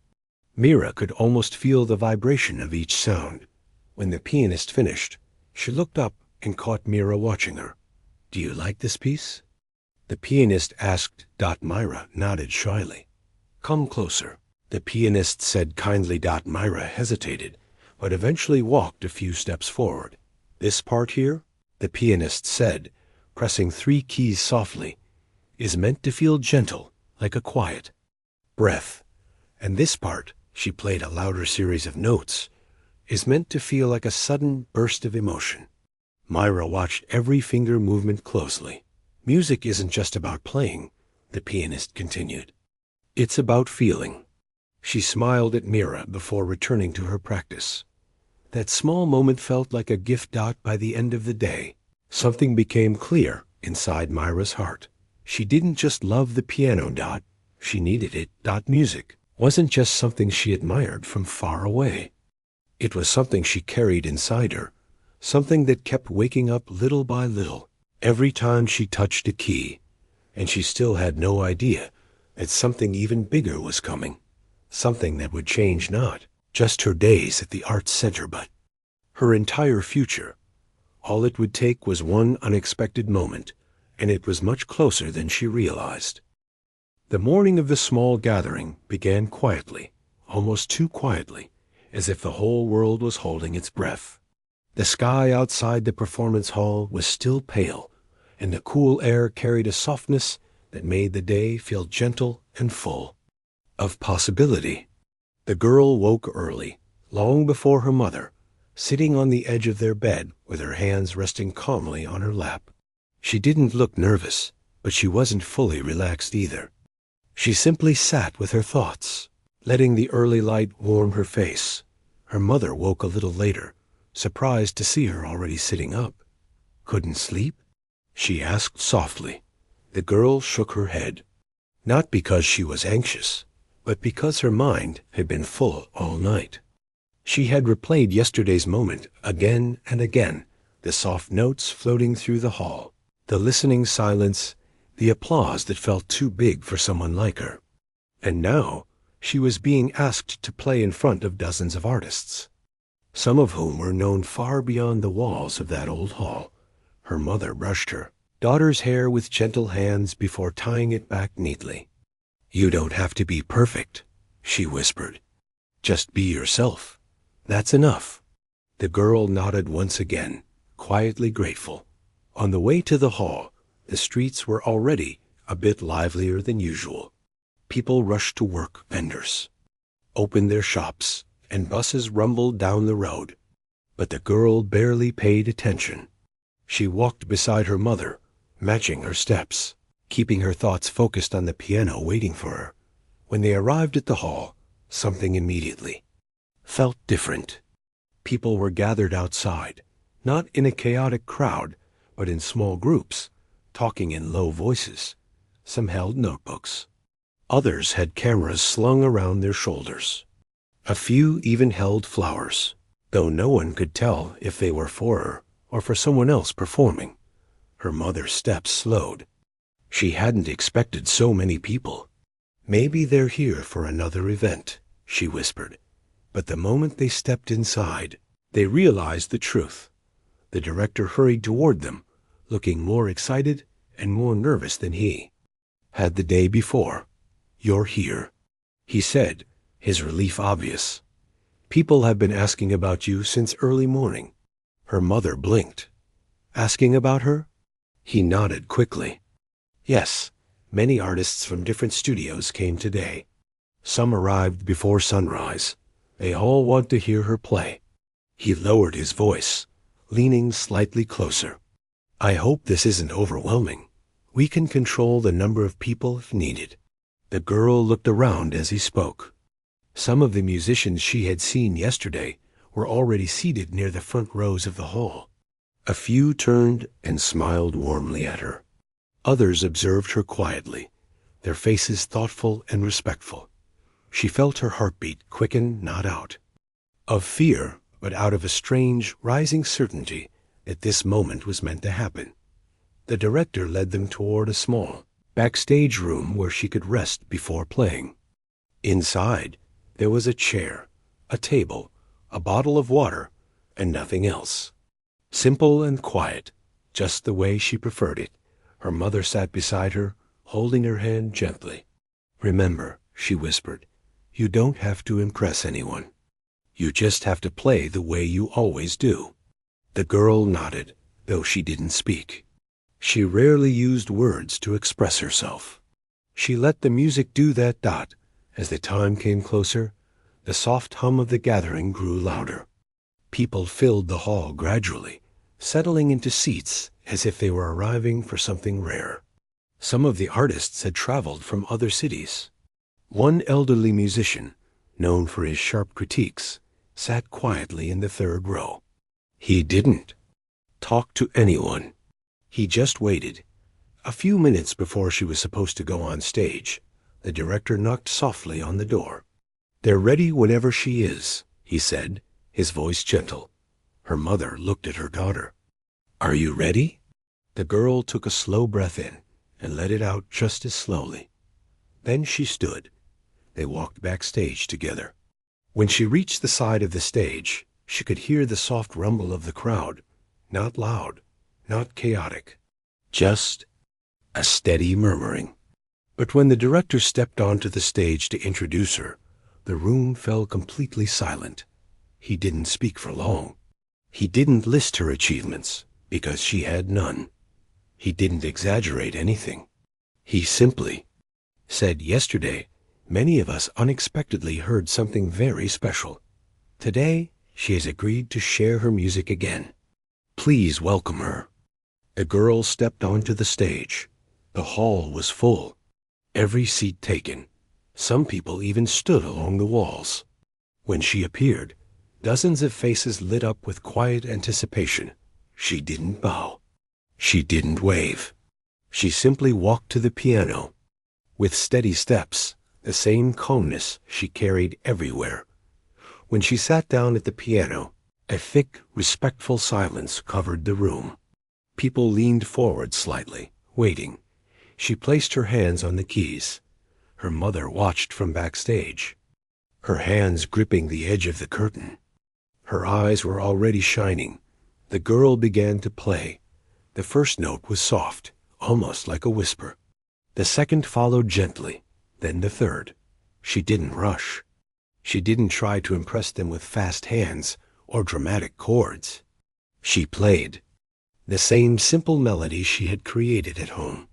Mira could almost feel the vibration of each sound. When the pianist finished, she looked up and caught Mira watching her. "Do you like this piece?" The pianist asked. Myra nodded shyly. "Come closer," the pianist said kindly. Myra hesitated, but eventually walked a few steps forward. "This part here," the pianist said, pressing 3 keys softly, "is meant to feel gentle, like a quiet breath. And this part," she played a louder series of notes, "is meant to feel like a sudden burst of emotion." Myra watched every finger movement closely. "Music isn't just about playing," the pianist continued. "It's about feeling." She smiled at Mira before returning to her practice. That small moment felt like a gift. By the end of the day, something became clear inside Myra's heart. She didn't just love the piano. She needed it. Music wasn't just something she admired from far away. It was something she carried inside her, something that kept waking up little by little, every time she touched a key. And she still had no idea that something even bigger was coming, something that would change not just her days at the Arts Center, but her entire future. All it would take was one unexpected moment, and it was much closer than she realized. The morning of the small gathering began quietly, almost too quietly, as if the whole world was holding its breath. The sky outside the performance hall was still pale, and the cool air carried a softness that made the day feel gentle and full of possibility. The girl woke early, long before her mother, sitting on the edge of their bed with her hands resting calmly on her lap. She didn't look nervous, but she wasn't fully relaxed either. She simply sat with her thoughts, letting the early light warm her face. Her mother woke a little later, surprised to see her already sitting up. "Couldn't sleep?" she asked softly. The girl shook her head, not because she was anxious, but because her mind had been full all night. She had replayed yesterday's moment again and again, the soft notes floating through the hall, the listening silence, the applause that felt too big for someone like her. And now she was being asked to play in front of dozens of artists, some of whom were known far beyond the walls of that old hall. Her mother brushed her daughter's hair with gentle hands before tying it back neatly. "You don't have to be perfect," she whispered. "Just be yourself. That's enough." The girl nodded once again, quietly grateful. On the way to the hall, the streets were already a bit livelier than usual. People rushed to work, vendors opened their shops, and buses rumbled down the road. But the girl barely paid attention. She walked beside her mother, matching her steps, keeping her thoughts focused on the piano waiting for her. When they arrived at the hall, something immediately felt different. People were gathered outside, not in a chaotic crowd, but in small groups, talking in low voices. Some held notebooks. Others had cameras slung around their shoulders. A few even held flowers, though no one could tell if they were for her or for someone else performing. Her mother's steps slowed. She hadn't expected so many people. "Maybe they're here for another event," she whispered. But the moment they stepped inside, they realized the truth. The director hurried toward them, looking more excited and more nervous than he had the day before. "You're here," he said, his relief obvious. "People have been asking about you since early morning." Her mother blinked. "Asking about her?" He nodded quickly. "Yes, many artists from different studios came today. Some arrived before sunrise. They all want to hear her play." He lowered his voice, leaning slightly closer. "I hope this isn't overwhelming. We can control the number of people if needed." The girl looked around as he spoke. Some of the musicians she had seen yesterday were already seated near the front rows of the hall. A few turned and smiled warmly at her. Others observed her quietly, their faces thoughtful and respectful. She felt her heartbeat quicken, not out of fear, but out of a strange, rising certainty that this moment was meant to happen. The director led them toward a small backstage room where she could rest before playing. Inside, there was a chair, a table, a bottle of water, and nothing else. Simple and quiet, just the way she preferred it. Her mother sat beside her, holding her hand gently. "Remember," she whispered, "you don't have to impress anyone. You just have to play the way you always do." The girl nodded, though she didn't speak. She rarely used words to express herself. She let the music do that. As the time came closer, the soft hum of the gathering grew louder. People filled the hall gradually, settling into seats as if they were arriving for something rare. Some of the artists had traveled from other cities. One elderly musician, known for his sharp critiques, sat quietly in the third row. He didn't talk to anyone. He just waited. A few minutes before she was supposed to go on stage, the director knocked softly on the door. "They're ready whenever she is," he said, his voice gentle. Her mother looked at her daughter. "Are you ready?" The girl took a slow breath in and let it out just as slowly. Then she stood. They walked backstage together. When she reached the side of the stage, she could hear the soft rumble of the crowd, not loud, not chaotic, just a steady murmuring. But when the director stepped onto the stage to introduce her, the room fell completely silent. He didn't speak for long. He didn't list her achievements, because she had none. He didn't exaggerate anything. He simply said, "Yesterday, many of us unexpectedly heard something very special. Today, she has agreed to share her music again. Please welcome her." The girl stepped onto the stage. The hall was full, every seat taken. Some people even stood along the walls. When she appeared, dozens of faces lit up with quiet anticipation. She didn't bow. She didn't wave. She simply walked to the piano. With steady steps, the same calmness she carried everywhere. When she sat down at the piano, a thick, respectful silence covered the room. People leaned forward slightly, waiting. She placed her hands on the keys. Her mother watched from backstage, her hands gripping the edge of the curtain. Her eyes were already shining. The girl began to play. The first note was soft, almost like a whisper. The second followed gently, then the third. She didn't rush. She didn't try to impress them with fast hands or dramatic chords. She played the same simple melody she had created at home,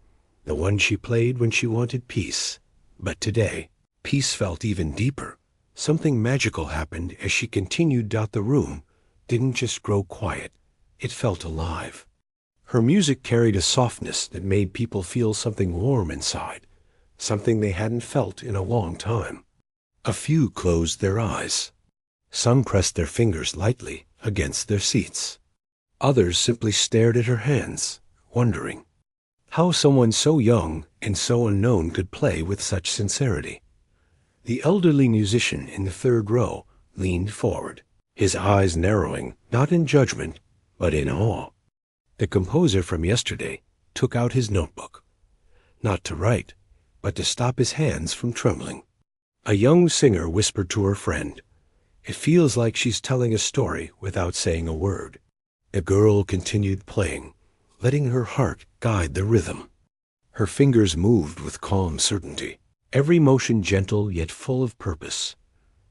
the one she played when she wanted peace. But today, peace felt even deeper. Something magical happened as she continued. The room didn't just grow quiet, it felt alive. Her music carried a softness that made people feel something warm inside, something they hadn't felt in a long time. A few closed their eyes. Some pressed their fingers lightly against their seats. Others simply stared at her hands, wondering how someone so young and so unknown could play with such sincerity. The elderly musician in the third row leaned forward, his eyes narrowing, not in judgment, but in awe. The composer from yesterday took out his notebook, not to write, but to stop his hands from trembling. A young singer whispered to her friend, "It feels like she's telling a story without saying a word." The girl continued playing, letting her heart guide the rhythm. Her fingers moved with calm certainty, every motion gentle yet full of purpose.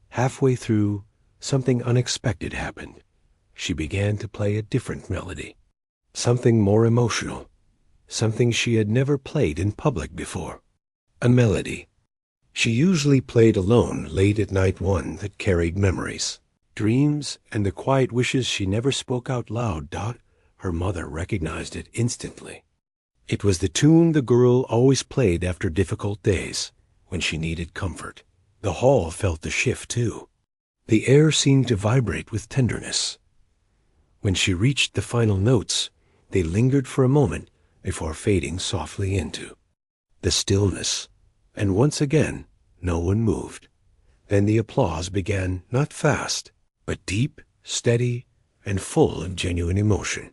Halfway through, something unexpected happened. She began to play a different melody, something more emotional, something she had never played in public before. A melody she usually played alone late at night, one that carried memories, dreams, and the quiet wishes she never spoke out loud. Her mother recognized it instantly. It was the tune the girl always played after difficult days, when she needed comfort. The hall felt the shift, too. The air seemed to vibrate with tenderness. When she reached the final notes, they lingered for a moment before fading softly into the stillness. And once again, no one moved. Then the applause began, not fast, but deep, steady, and full of genuine emotion.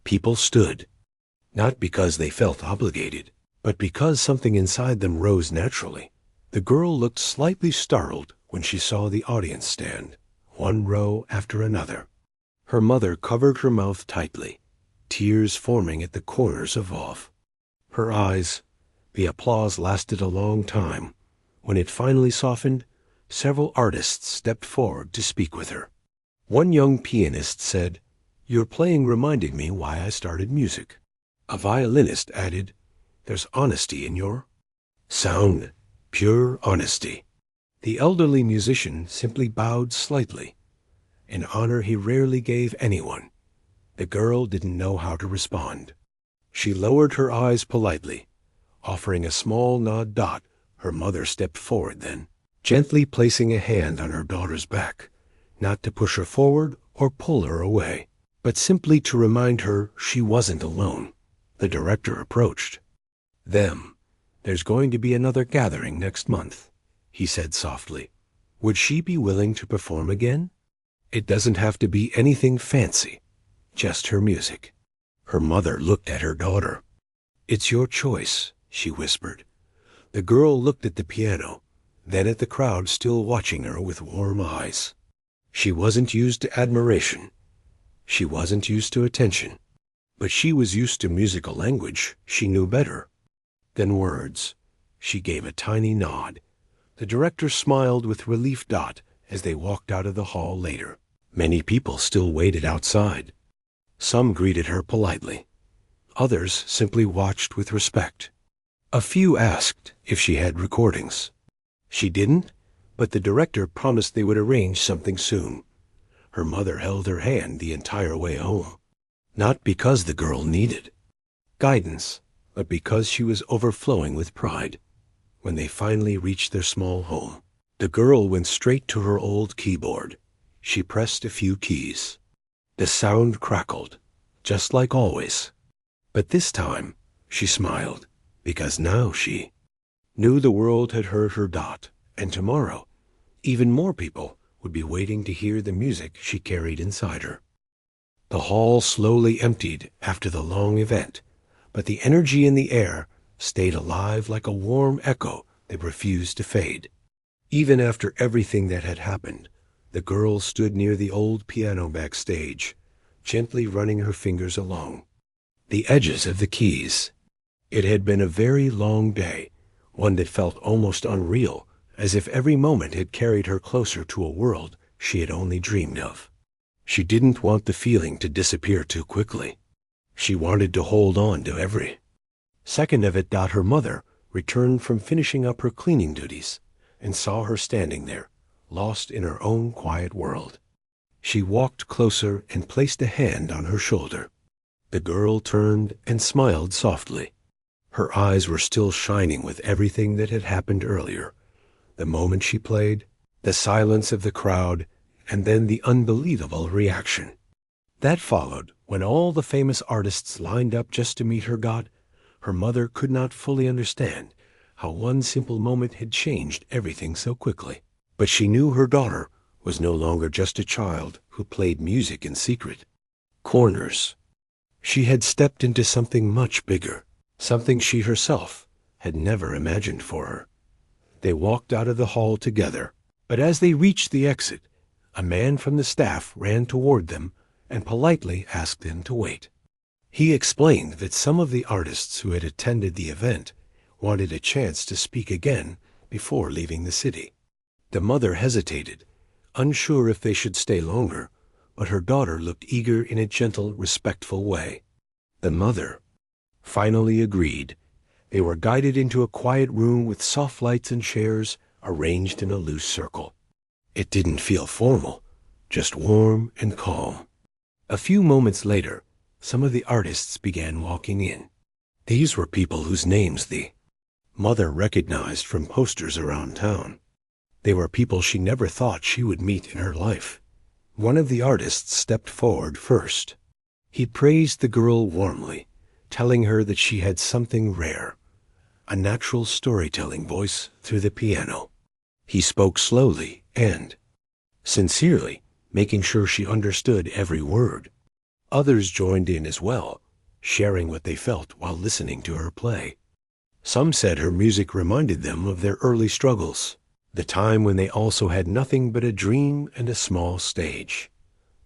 People stood, not because they felt obligated, but because something inside them rose naturally. The girl looked slightly startled when she saw the audience stand, one row after another. Her mother covered her mouth tightly, tears forming at the corners of her eyes. The applause lasted a long time. When it finally softened, several artists stepped forward to speak with her. One young pianist said, "Your playing reminded me why I started music." A violinist added, "There's honesty in your sound, pure honesty." The elderly musician simply bowed slightly, an honor he rarely gave anyone. The girl didn't know how to respond. She lowered her eyes politely, offering a small nod. Her mother stepped forward then, gently placing a hand on her daughter's back, not to push her forward or pull her away, but simply to remind her she wasn't alone. The director approached them. "There's going to be another gathering next month," he said softly. "Would she be willing to perform again? It doesn't have to be anything fancy, just her music." Her mother looked at her daughter. "It's your choice," she whispered. The girl looked at the piano, then at the crowd still watching her with warm eyes. She wasn't used to admiration. She wasn't used to attention. But she was used to musical language she knew better than words. She gave a tiny nod. The director smiled with relief. As they walked out of the hall later, many people still waited outside. Some greeted her politely. Others simply watched with respect. A few asked if she had recordings. She didn't, but the director promised they would arrange something soon. Her mother held her hand the entire way home, not because the girl needed guidance, but because she was overflowing with pride. When they finally reached their small home, the girl went straight to her old keyboard. She pressed a few keys. The sound crackled, just like always. But this time, she smiled, because now she knew the world had heard her. And tomorrow, even more people would be waiting to hear the music she carried inside her. The hall slowly emptied after the long event, but the energy in the air stayed alive like a warm echo They refused to fade. Even after everything that had happened, the girl stood near the old piano backstage, gently running her fingers along the edges of the keys. It had been a very long day, one that felt almost unreal, as if every moment had carried her closer to a world she had only dreamed of. She didn't want the feeling to disappear too quickly. She wanted to hold on to every second of it. Her mother returned from finishing up her cleaning duties and saw her standing there, lost in her own quiet world. She walked closer and placed a hand on her shoulder. The girl turned and smiled softly. Her eyes were still shining with everything that had happened earlier. The moment she played, the silence of the crowd, and then the unbelievable reaction that followed when all the famous artists lined up just to meet her. Her mother could not fully understand how one simple moment had changed everything so quickly. But she knew her daughter was no longer just a child who played music in secret corners. She had stepped into something much bigger, something she herself had never imagined for her. They walked out of the hall together, but as they reached the exit, a man from the staff ran toward them and politely asked them to wait. He explained that some of the artists who had attended the event wanted a chance to speak again before leaving the city. The mother hesitated, unsure if they should stay longer, but her daughter looked eager in a gentle, respectful way. The mother finally agreed. They were guided into a quiet room with soft lights and chairs arranged in a loose circle. It didn't feel formal, just warm and calm. A few moments later, some of the artists began walking in. These were people whose names the mother recognized from posters around town. They were people she never thought she would meet in her life. One of the artists stepped forward first. He praised the girl warmly, telling her that she had something rare, a natural storytelling voice through the piano. He spoke slowly and sincerely, making sure she understood every word. Others joined in as well, sharing what they felt while listening to her play. Some said her music reminded them of their early struggles, the time when they also had nothing but a dream and a small stage.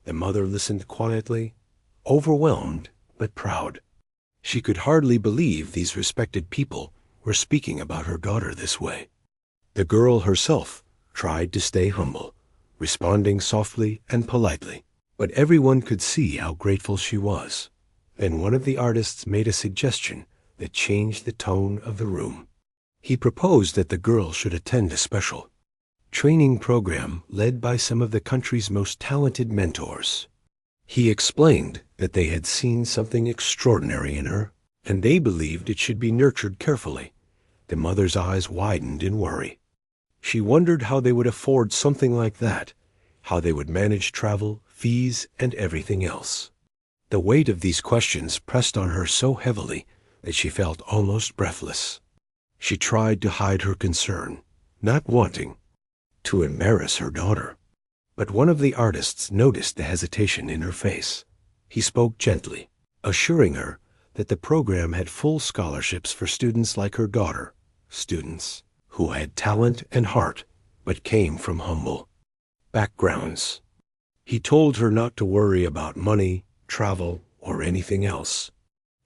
The mother listened quietly, overwhelmed but proud. She could hardly believe these respected people were speaking about her daughter this way. The girl herself tried to stay humble, responding softly and politely, but everyone could see how grateful she was. Then one of the artists made a suggestion that changed the tone of the room. He proposed that the girl should attend a special training program led by some of the country's most talented mentors. He explained that they had seen something extraordinary in her, and they believed it should be nurtured carefully. The mother's eyes widened in worry. She wondered how they would afford something like that, how they would manage travel, fees, and everything else. The weight of these questions pressed on her so heavily that she felt almost breathless. She tried to hide her concern, not wanting to embarrass her daughter. But one of the artists noticed the hesitation in her face. He spoke gently, assuring her that the program had full scholarships for students like her daughter, students who had talent and heart but came from humble backgrounds. He told her not to worry about money, travel, or anything else.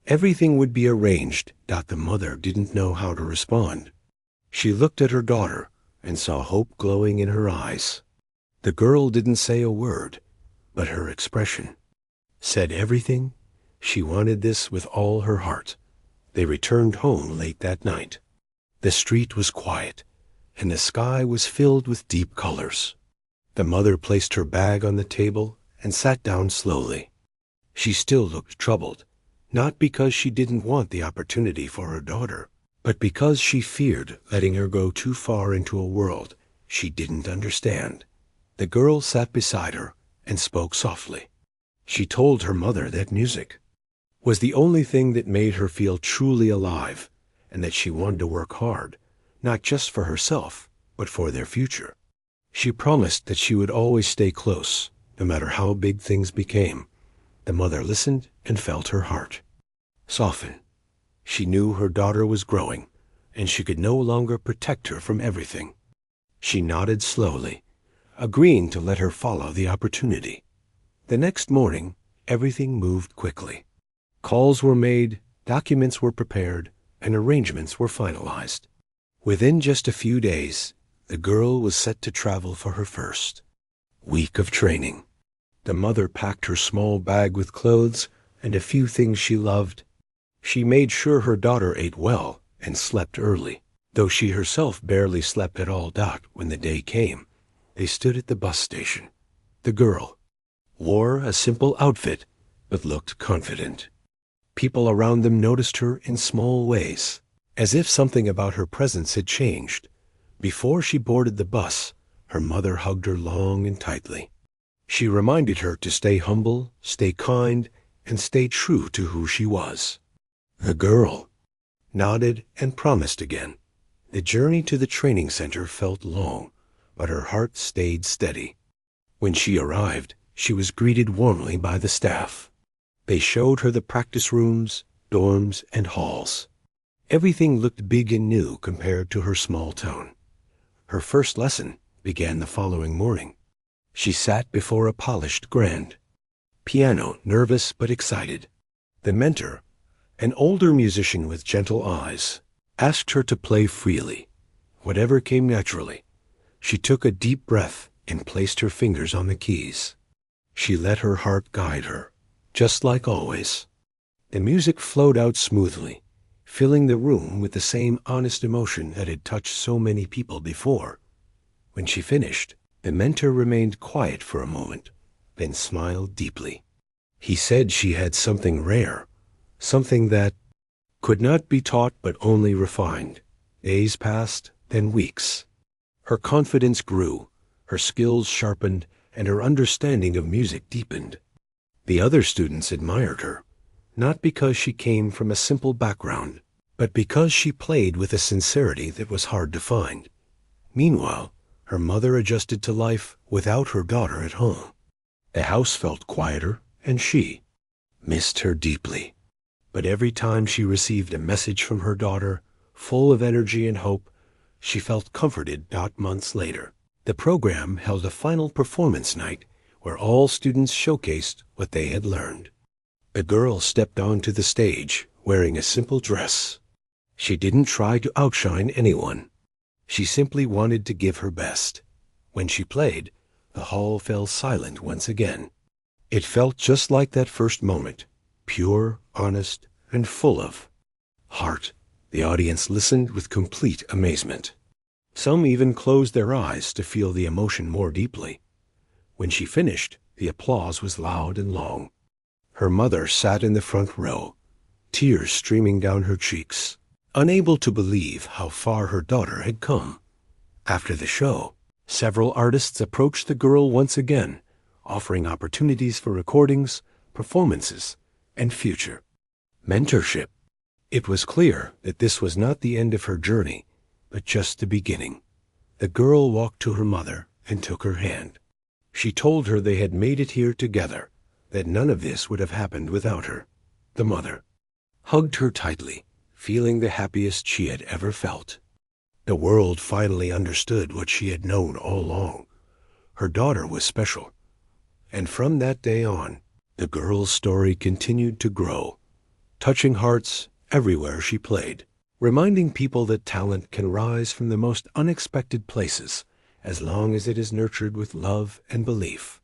Everything would be arranged. The mother didn't know how to respond. She looked at her daughter and saw hope glowing in her eyes. The girl didn't say a word, but her expression said everything. She wanted this with all her heart. They returned home late that night. The street was quiet, and the sky was filled with deep colors. The mother placed her bag on the table and sat down slowly. She still looked troubled, not because she didn't want the opportunity for her daughter, but because she feared letting her go too far into a world she didn't understand. The girl sat beside her and spoke softly. She told her mother that music was the only thing that made her feel truly alive, and that she wanted to work hard, not just for herself, but for their future. She promised that she would always stay close, no matter how big things became. The mother listened and felt her heart soften. She knew her daughter was growing, and she could no longer protect her from everything. She nodded slowly, agreeing to let her follow the opportunity. The next morning, everything moved quickly. Calls were made, documents were prepared, and arrangements were finalized. Within just a few days, the girl was set to travel for her first week of training. The mother packed her small bag with clothes and a few things she loved. She made sure her daughter ate well and slept early. Though she herself barely slept at all. When the day came, they stood at the bus station. The girl wore a simple outfit, but looked confident. People around them noticed her in small ways, as if something about her presence had changed. Before she boarded the bus, her mother hugged her long and tightly. She reminded her to stay humble, stay kind, and stay true to who she was. The girl nodded and promised again. The journey to the training center felt long, but her heart stayed steady. When she arrived, she was greeted warmly by the staff. They showed her the practice rooms, dorms, and halls. Everything looked big and new compared to her small town. Her first lesson began the following morning. She sat before a polished grand piano, nervous but excited. The mentor, an older musician with gentle eyes, asked her to play freely, whatever came naturally. She took a deep breath and placed her fingers on the keys. She let her heart guide her, just like always. The music flowed out smoothly, filling the room with the same honest emotion that had touched so many people before. When she finished, the mentor remained quiet for a moment, then smiled deeply. He said she had something rare, something that could not be taught but only refined. Days passed, then weeks. Her confidence grew, her skills sharpened, and her understanding of music deepened. The other students admired her, not because she came from a simple background, but because she played with a sincerity that was hard to find. Meanwhile, her mother adjusted to life without her daughter at home. The house felt quieter, and she missed her deeply. But every time she received a message from her daughter, full of energy and hope, she felt comforted. Months later, the program held a final performance night where all students showcased what they had learned. The girl stepped onto the stage wearing a simple dress. She didn't try to outshine anyone. She simply wanted to give her best. When she played, the hall fell silent once again. It felt just like that first moment, pure, honest, and full of heart. The audience listened with complete amazement. Some even closed their eyes to feel the emotion more deeply. When she finished, the applause was loud and long. Her mother sat in the front row, tears streaming down her cheeks, unable to believe how far her daughter had come. After the show, several artists approached the girl once again, offering opportunities for recordings, performances, and future mentorship. It was clear that this was not the end of her journey, but just the beginning. The girl walked to her mother and took her hand. She told her they had made it here together, that none of this would have happened without her. The mother hugged her tightly, feeling the happiest she had ever felt. The world finally understood what she had known all along. Her daughter was special. And from that day on, the girl's story continued to grow, touching hearts everywhere she played, reminding people that talent can rise from the most unexpected places as long as it is nurtured with love and belief.